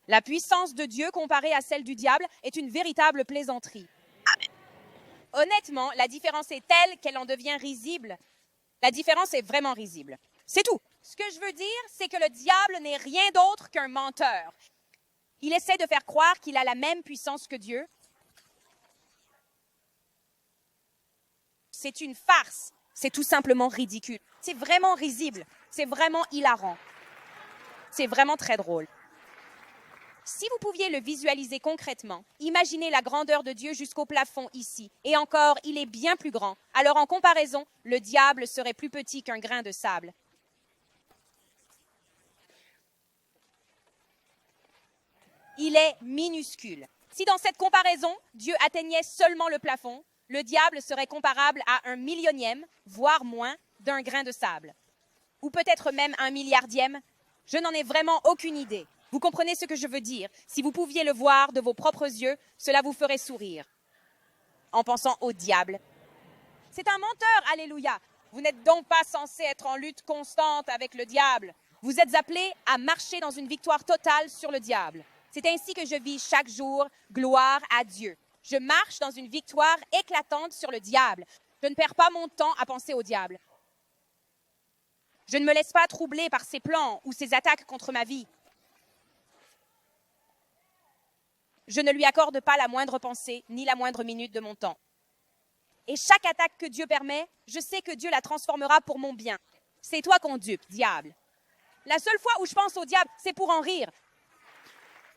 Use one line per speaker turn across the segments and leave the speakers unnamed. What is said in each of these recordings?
La puissance de Dieu comparée à celle du diable est une véritable plaisanterie. Honnêtement, la différence est telle qu'elle en devient risible. La différence est vraiment risible. C'est tout. Ce que je veux dire, c'est que le diable n'est rien d'autre qu'un menteur. Il essaie de faire croire qu'il a la même puissance que Dieu. C'est une farce. C'est tout simplement ridicule. C'est vraiment risible. C'est vraiment hilarant. C'est vraiment très drôle. Si vous pouviez le visualiser concrètement, imaginez la grandeur de Dieu jusqu'au plafond ici. Et encore, il est bien plus grand. Alors en comparaison, le diable serait plus petit qu'un grain de sable. Il est minuscule. Si dans cette comparaison, Dieu atteignait seulement le plafond, le diable serait comparable à 1/100000e, voire moins, d'un grain de sable. Ou peut-être même 1/10000000e. Je n'en ai vraiment aucune idée. Vous comprenez ce que je veux dire? Si vous pouviez le voir de vos propres yeux, cela vous ferait sourire. En pensant au diable. C'est un menteur, alléluia. Vous n'êtes donc pas censé être en lutte constante avec le diable. Vous êtes appelés à marcher dans une victoire totale sur le diable. C'est ainsi que je vis chaque jour. Gloire à Dieu. Je marche dans une victoire éclatante sur le diable. Je ne perds pas mon temps à penser au diable. Je ne me laisse pas troubler par ses plans ou ses attaques contre ma vie. Je ne lui accorde pas la moindre pensée ni la moindre minute de mon temps. Et chaque attaque que Dieu permet, je sais que Dieu la transformera pour mon bien. C'est toi qu'on dupe, diable. La seule fois où je pense au diable, c'est pour en rire.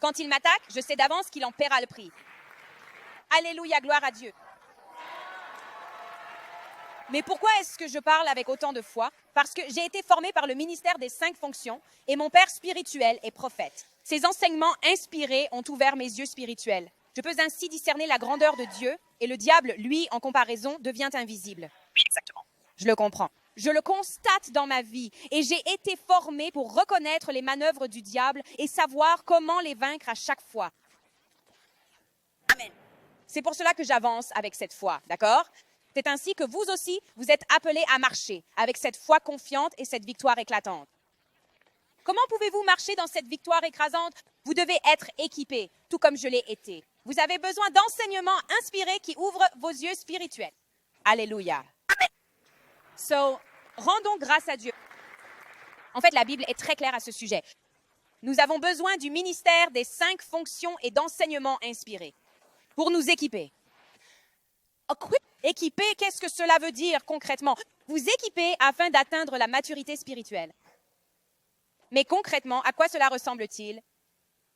Quand il m'attaque, je sais d'avance qu'il en paiera le prix. Alléluia, gloire à Dieu. Mais pourquoi est-ce que je parle avec autant de foi? Parce que j'ai été formée par le ministère des 5 fonctions et mon père spirituel est prophète. Ces enseignements inspirés ont ouvert mes yeux spirituels. Je peux ainsi discerner la grandeur de Dieu et le diable, lui, en comparaison, devient invisible.
Oui, exactement.
Je le comprends. Je le constate dans ma vie et j'ai été formée pour reconnaître les manœuvres du diable et savoir comment les vaincre à chaque fois.
Amen.
C'est pour cela que j'avance avec cette foi, d'accord? C'est ainsi que vous aussi, vous êtes appelés à marcher avec cette foi confiante et cette victoire éclatante. Comment pouvez-vous marcher dans cette victoire écrasante? Vous devez être équipés, tout comme je l'ai été. Vous avez besoin d'enseignements inspirés qui ouvrent vos yeux spirituels. Alléluia. So, rendons grâce à Dieu. En fait, la Bible est très claire à ce sujet. Nous avons besoin du ministère des 5 fonctions et d'enseignements inspirés pour nous équiper. Équiper, qu'est-ce que cela veut dire concrètement? Vous équiper afin d'atteindre la maturité spirituelle. Mais concrètement, à quoi cela ressemble-t-il?